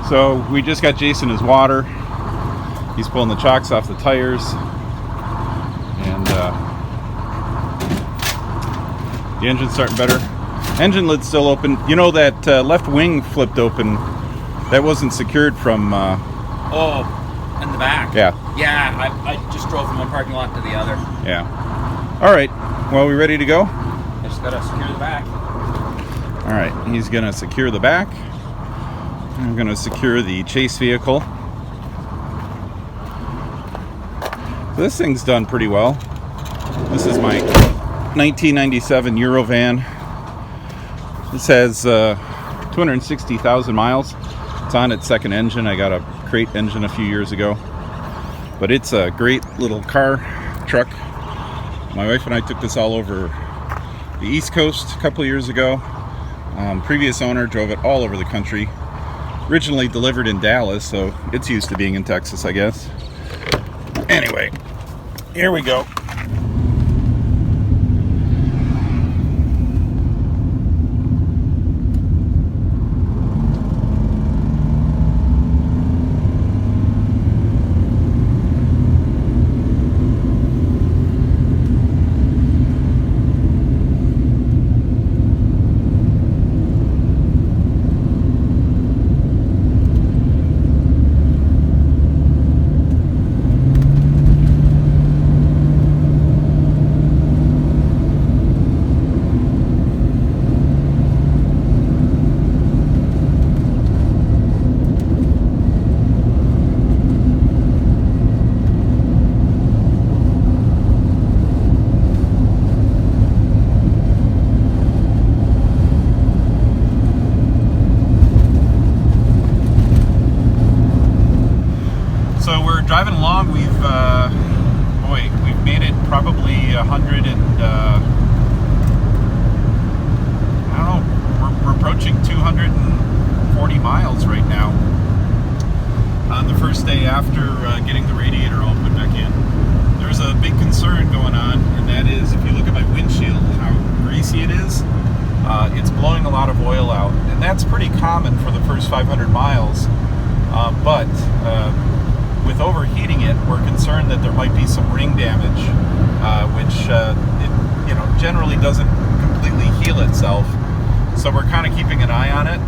So we just got Jason his water. He's pulling the chocks off the tires. And the engine's starting better. Engine lid's still open. You know that left wing flipped open. That wasn't secured from... Oh, in the back. Yeah. Yeah, I just drove from one parking lot to the other. Yeah. All right. Well, we ready to go? I just got to secure the back. All right. He's going to secure the back. I'm going to secure the chase vehicle. So this thing's done pretty well. This is my 1997 Eurovan. This has 260,000 miles. It's on its second engine. I got a crate engine a few years ago. But it's a great little car, truck. My wife and I took this all over the East Coast a couple of years ago. Previous owner drove it all over the country. Originally delivered in Dallas, so it's used to being in Texas, I guess. Anyway, here we go. Driving along, we've made it probably 100 and I don't know, we're approaching 240 miles right now on the first day after getting the radiator all put back in. There's a big concern going on, and that is if you look at my windshield, how greasy it is. It's blowing a lot of oil out, and that's pretty common for the first 500 miles, but with overheating it, we're concerned that there might be some ring damage, which it generally doesn't completely heal itself. So we're kind of keeping an eye on it.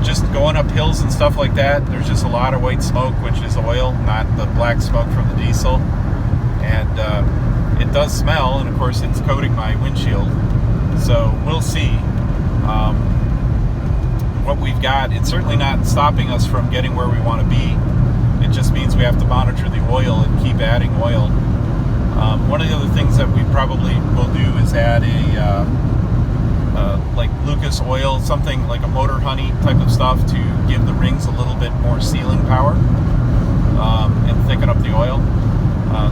Just going up hills and stuff like that, there's just a lot of white smoke, which is oil, not the black smoke from the diesel. And it does smell, and of course it's coating my windshield. So we'll see. What we've got, it's certainly not stopping us from getting where we want to be. It just means we have to monitor the oil and keep adding oil. One of the other things that we probably will do is add like Lucas oil, something like a motor honey type of stuff to give the rings a little bit more sealing power and thicken up the oil.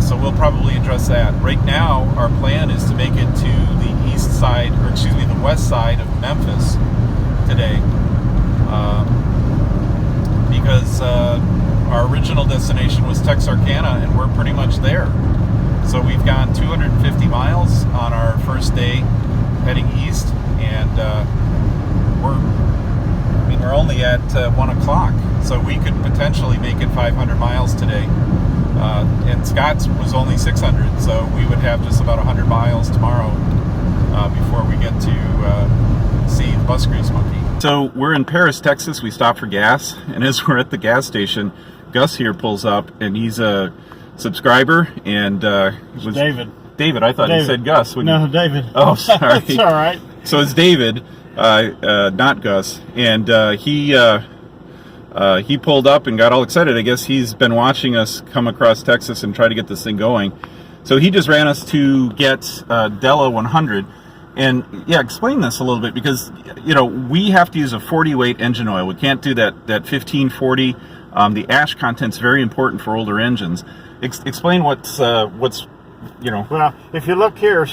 So we'll probably address that. Right now, our plan is to make it to the east side, or excuse me, the west side of Memphis today. Because our original destination was Texarkana, and we're pretty much there. So we've gone 250 miles on our first day heading east, and we're only at 1 o'clock, so we could potentially make it 500 miles today. And Scott's was only 600, so we would have just about 100 miles tomorrow before we get to see the bus grease monkey. So we're in Paris, Texas. We stopped for gas, and as we're at the gas station, Gus here pulls up, and he's a subscriber, and it was David. David, I thought David. You said Gus. No, David. Oh, sorry. It's all right. So it's David, not Gus, and he pulled up and got all excited. I guess he's been watching us come across Texas and try to get this thing going. So he just ran us to get Della 100. And yeah, explain this a little bit, because we have to use a 40 weight engine oil. We can't do that 1540. The ash content's very important for older engines. Explain what's. Well, if you look here,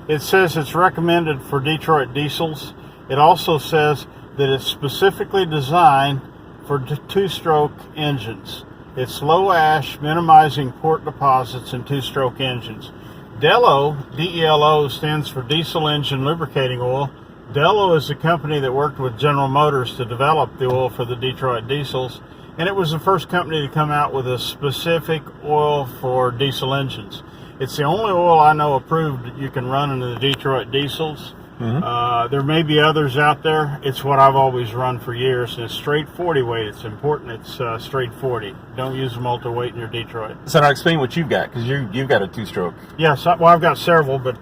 it says it's recommended for Detroit diesels. It also says that it's specifically designed for two-stroke engines. It's low ash, minimizing port deposits in two-stroke engines. DELO, D-E-L-O, stands for diesel engine lubricating oil. Dello is the company that worked with General Motors to develop the oil for the Detroit diesels, and it was the first company to come out with a specific oil for diesel engines. It's the only oil I know approved that you can run into the Detroit diesels. There may be others out there. It's what I've always run for years, and it's straight 40 weight. It's important. It's straight 40. Don't use multi-weight in your Detroit. So now explain what you've got, because you've got a two-stroke. Yes, well, I've got several, but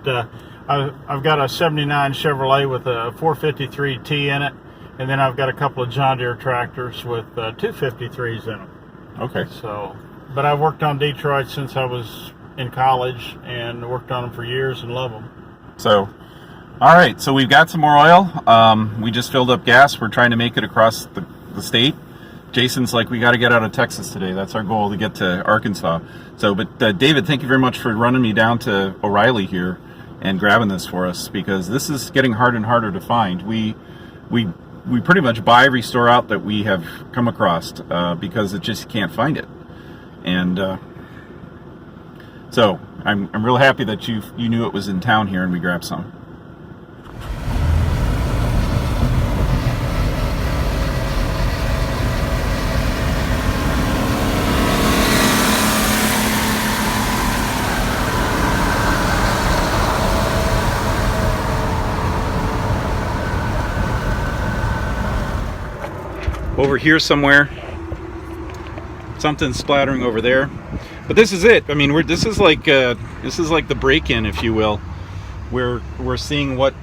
I've got a 79 Chevrolet with a 453T in it, and then I've got a couple of John Deere tractors with 253s in them. Okay. So, but I've worked on Detroit since I was in college and worked on them for years and love them. So, all right. So we've got some more oil. We just filled up gas. We're trying to make it across the state. Jason's like, we got to get out of Texas today. That's our goal, to get to Arkansas. So, but David, thank you very much for running me down to O'Reilly here and grabbing this for us, because this is getting harder and harder to find. We pretty much buy every store out that we have come across because it just can't find it. And so I'm real happy that you knew it was in town here and we grabbed some. Over here somewhere, something's splattering over there, but this is it. I mean, this is like the break-in, if you will. We're seeing what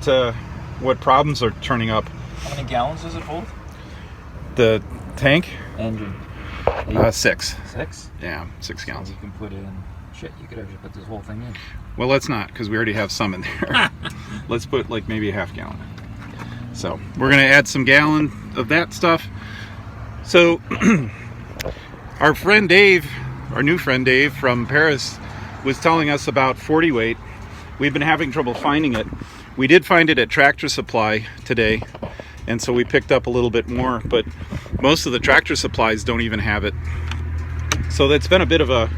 problems are turning up. How many gallons does it hold? The tank? Engine. 6. 6? Yeah, 6 gallons. So you can put in. Shit, you could actually put this whole thing in. Well, let's not, because we already have some in there. Let's put like maybe a half gallon. So we're gonna add some gallon of that stuff. So our friend Dave, our new friend Dave from Paris, was telling us about 40 weight. We've been having trouble finding it. We did find it at Tractor Supply today, and so we picked up a little bit more, but most of the Tractor Supplies don't even have it. So that's been a bit of a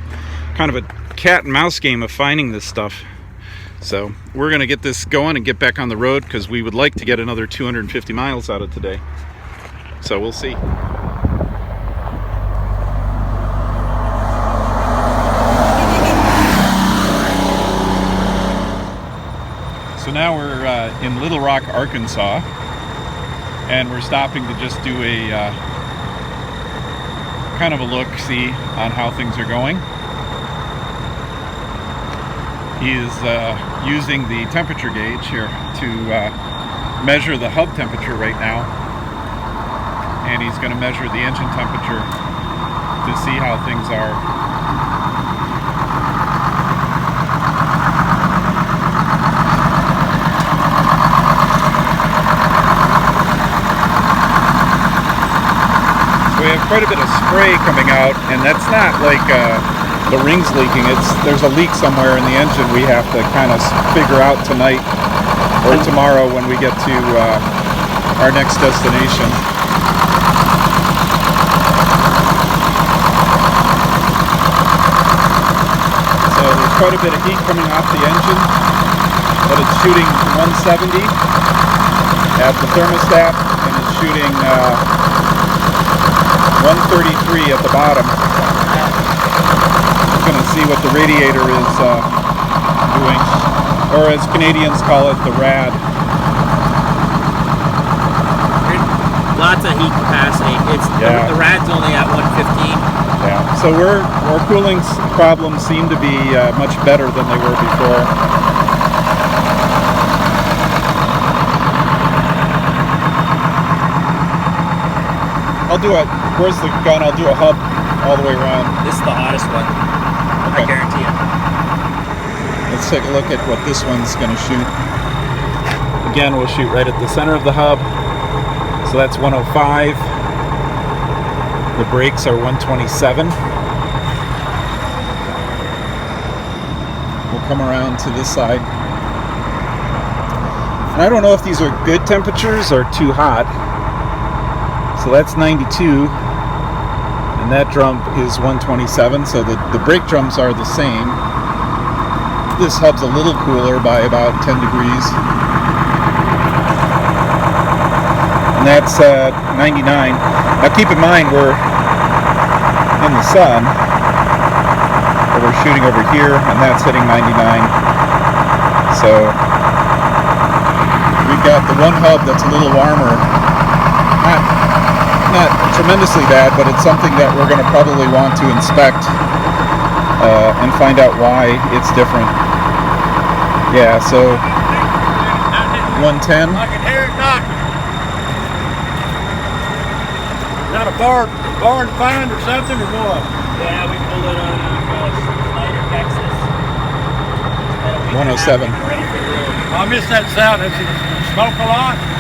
kind of a cat and mouse game of finding this stuff. So we're gonna get this going and get back on the road, because we would like to get another 250 miles out of today. So we'll see. So now we're in Little Rock, Arkansas, and we're stopping to just do a kind of a look-see on how things are going. He is using the temperature gauge here to measure the hub temperature right now, and he's going to measure the engine temperature to see how things are. We have quite a bit of spray coming out, and that's not like the rings leaking. There's a leak somewhere in the engine we have to kind of figure out tonight or tomorrow when we get to our next destination. So there's quite a bit of heat coming off the engine, but it's shooting 170 at the thermostat, and it's shooting 133 at the bottom. We're going to see what the radiator is doing, or as Canadians call it, the rad. Lots of heat capacity. The rad's only at 115. Yeah. So our cooling problems seem to be much better than they were before. Where's the gun? I'll do a hub all the way around. This is the hottest one. Okay. I guarantee it. Let's take a look at what this one's going to shoot. Again, we'll shoot right at the center of the hub. So that's 105. The brakes are 127. We'll come around to this side. And I don't know if these are good temperatures or too hot. So that's 92, and that drum is 127, so the brake drums are the same. This hub's a little cooler by about 10 degrees. and that's 99. Now keep in mind we're in the sun, or we're shooting over here, and that's hitting 99. So we've got the one hub that's a little warmer. Not tremendously bad, but it's something that we're going to probably want to inspect and find out why it's different. Yeah, so 110. I can hear it knocking. Is that a barn find or something, or what? Yeah, we pulled it on Wichita, Texas. 107. I missed that sound. Does it smoke a lot? A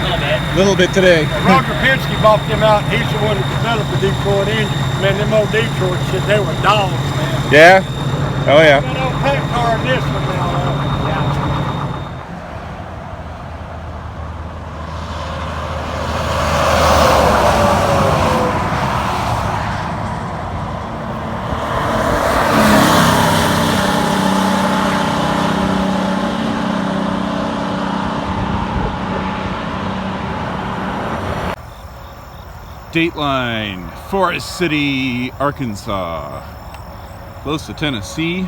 little bit. A little bit today. Roger Penske bought them out. He's the one that developed the Detroit engine. Man, them old Detroit shit, they were dogs, man. Yeah? Oh yeah. That old pack car and this one now. Dateline, Forest City, Arkansas, close to Tennessee,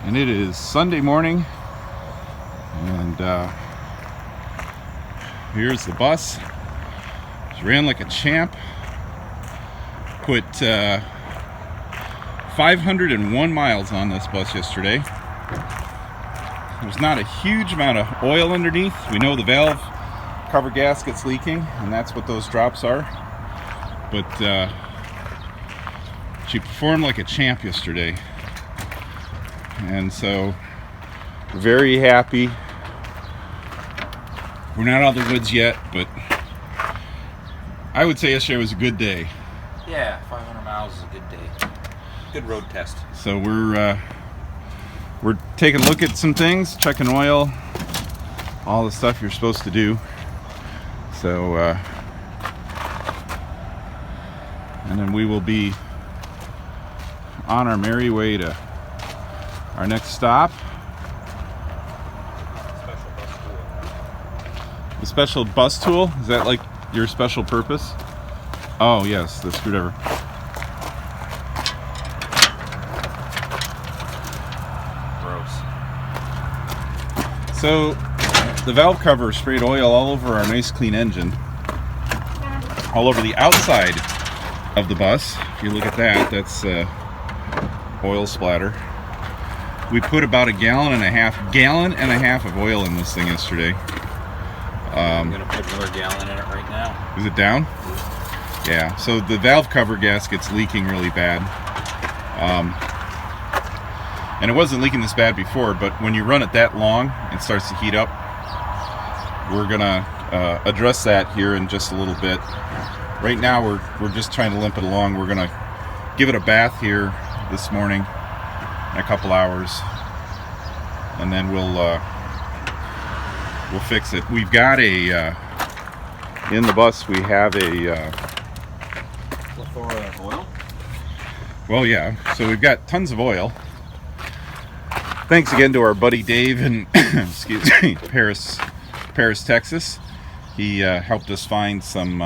and it is Sunday morning, and here's the bus. She ran like a champ, put 501 miles on this bus yesterday. There's not a huge amount of oil underneath. We know the valve cover gasket's leaking, and that's what those drops are, but she performed like a champ yesterday, and so very happy. We're not out of the woods yet, but I would say yesterday was a good day. Yeah, 500 miles is a good day. Good road test. So we're taking a look at some things, checking oil, all the stuff you're supposed to do. So, and then we will be on our merry way to our next stop. The special bus tool? Is that like your special purpose? Oh yes, the screwdriver. Gross. So, the valve cover sprayed oil all over our nice clean engine, all over the outside of the bus. If you look at that, that's oil splatter. We put about a gallon and a half of oil in this thing yesterday. I'm gonna put another gallon in it right now. Is it down? Yeah, so the valve cover gasket's leaking really bad. And it wasn't leaking this bad before, but when you run it that long, it starts to heat up. We're gonna address that here in just a little bit. Right now we're just trying to limp it along. We're gonna give it a bath here this morning in a couple hours, and then we'll fix it. We've got a in the bus we have a Plethora of oil. well, yeah, so we've got tons of oil. Thanks again to our buddy Dave in excuse me, Paris, Texas. He helped us find some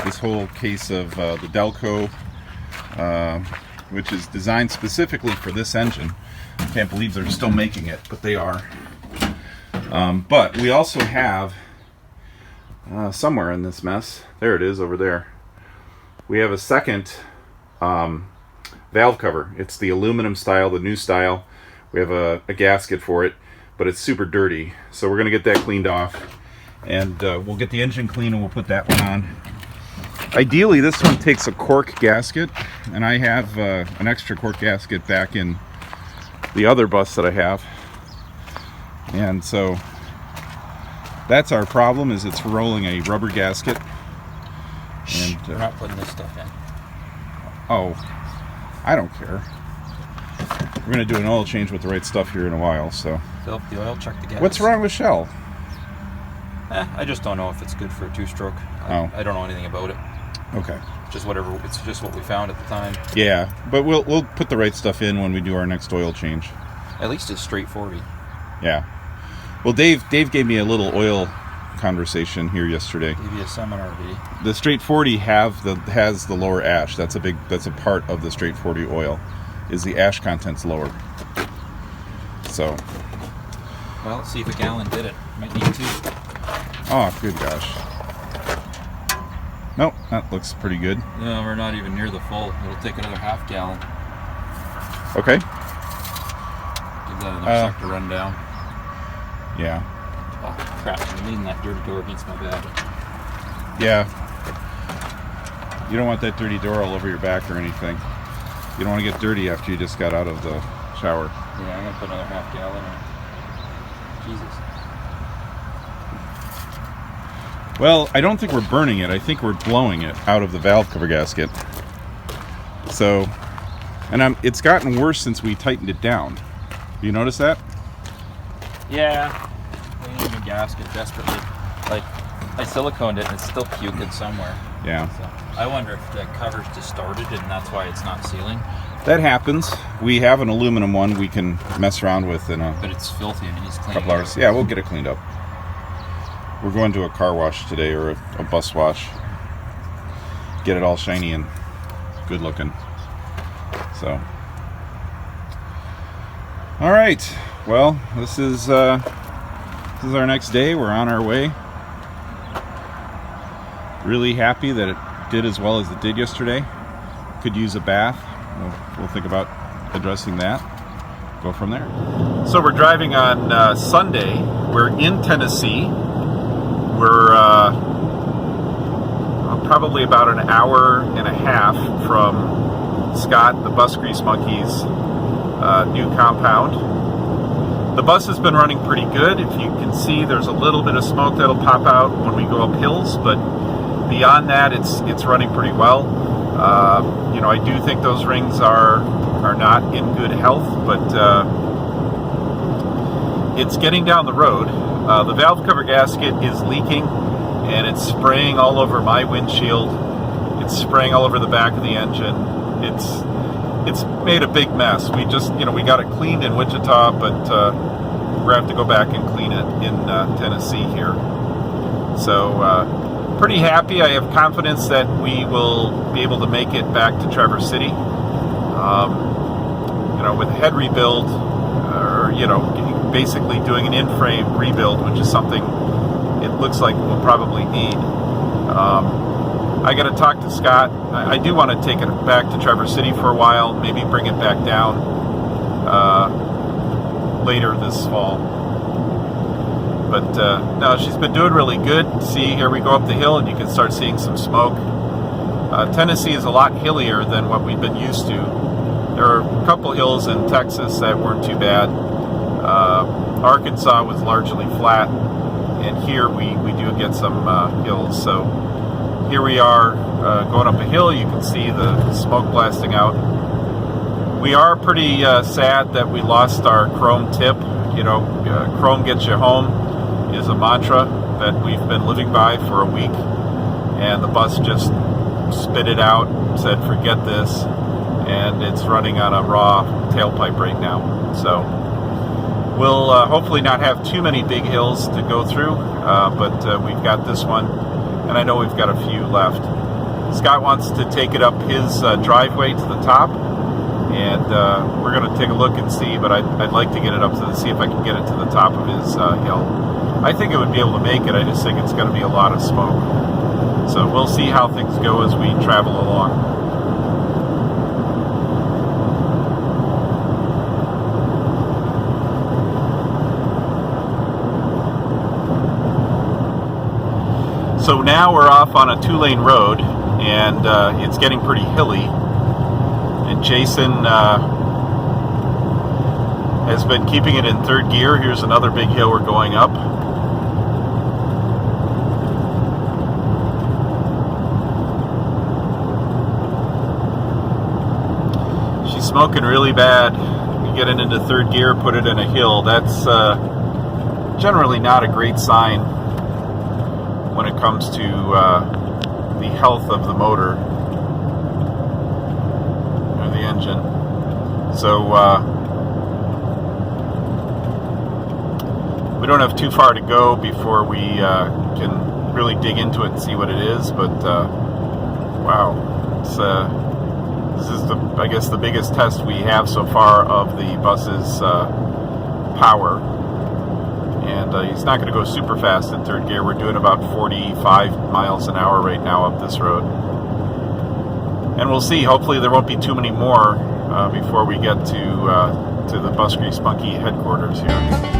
this whole case of the Delco, which is designed specifically for this engine. I can't believe they're still making it, but they are. But we also have somewhere in this mess, there it is over there, we have a second valve cover. It's the aluminum style, the new style. We have a gasket for it, but it's super dirty, so we're going to get that cleaned off, and we'll get the engine clean and we'll put that one on. Ideally this one takes a cork gasket, and I have an extra cork gasket back in the other bus that I have, and so that's our problem, is it's rolling a rubber gasket. And We're not putting this stuff in. oh, I don't care. We're going to do an oil change with the right stuff here in a while, so. Fill up the oil, check the gas. What's wrong with Shell? I just don't know if it's good for a two-stroke. Oh. I don't know anything about it. Okay. Just whatever. It's just what we found at the time. Yeah, but we'll put the right stuff in when we do our next oil change. At least it's straight 40. Yeah. Well, Dave gave me a little oil conversation here yesterday. Give you a seminar, did he? The straight 40 has the lower ash. That's a part of the straight 40 oil, is the ash content's lower. So. Well, let's see if a gallon did it. Might need 2. Oh, good gosh. Nope, that looks pretty good. No, we're not even near the full. It'll take another half gallon. Okay. Give that another sec to run down. Yeah. Oh, crap. I'm leaning that dirty door against my back. Yeah. You don't want that dirty door all over your back or anything. You don't want to get dirty after you just got out of the shower. Yeah, I'm going to put another half gallon in. Jesus. Well, I don't think we're burning it. I think we're blowing it out of the valve cover gasket. So, and it's gotten worse since we tightened it down. You notice that? Yeah. I need a new gasket desperately. Like, I siliconed it and it's still puking somewhere. Yeah. So, I wonder if the cover's distorted and that's why it's not sealing. That happens. We have an aluminum one we can mess around with in a But it's filthy and it needs cleaning. couple hours. Yeah, we'll get it cleaned up. We're going to a car wash today, or a bus wash. Get it all shiny and good looking. So, all right. Well, this is our next day. We're on our way. Really happy that it did as well as it did yesterday. Could use a bath. We'll think about addressing that. Go from there. So we're driving on Sunday. We're in Tennessee. We're probably about an hour and a half from Scott, the Bus Grease Monkey's new compound. The bus has been running pretty good. If you can see, there's a little bit of smoke that'll pop out when we go up hills, but beyond that, it's running pretty well. I do think those rings are not in good health, but it's getting down the road. The valve cover gasket is leaking, and it's spraying all over my windshield. It's spraying all over the back of the engine. It's made a big mess. We just, we got it cleaned in Wichita, but we're going to have to go back and clean it in Tennessee here. So, pretty happy. I have confidence that we will be able to make it back to Traverse City. With a head rebuild, or basically doing an in-frame rebuild, which is something it looks like we'll probably need. I got to talk to Scott. I do want to take it back to Traverse City for a while, maybe bring it back down later this fall. But no, she's been doing really good. See, here we go up the hill and you can start seeing some smoke. Tennessee is a lot hillier than what we've been used to. There are a couple hills in Texas that weren't too bad. Arkansas was largely flat, and here we do get some hills. So here we are going up a hill. You can see the smoke blasting out. We are pretty sad that we lost our chrome tip. Chrome gets you home is a mantra that we've been living by for a week, and the bus just spit it out, said forget this, and it's running on a raw tailpipe right now. So we'll hopefully not have too many big hills to go through, but we've got this one, and I know we've got a few left. Scott wants to take it up his driveway to the top, and we're going to take a look and see, but I'd like to get it up to see if I can get it to the top of his hill. I think it would be able to make it. I just think it's going to be a lot of smoke. So we'll see how things go as we travel along. So now we're off on a 2-lane road, and it's getting pretty hilly. And Jason has been keeping it in third gear. Here's another big hill we're going up. She's smoking really bad. You get it into third gear, put it in a hill. That's generally not a great sign when it comes to the health of the motor or the engine. So we don't have too far to go before we can really dig into it and see what it is. But wow, it's this is I guess the biggest test we have so far of the bus's power. And he's not going to go super fast in third gear. We're doing about 45 miles an hour right now up this road. And we'll see. Hopefully there won't be too many more before we get to the Bus Grease Monkey headquarters here.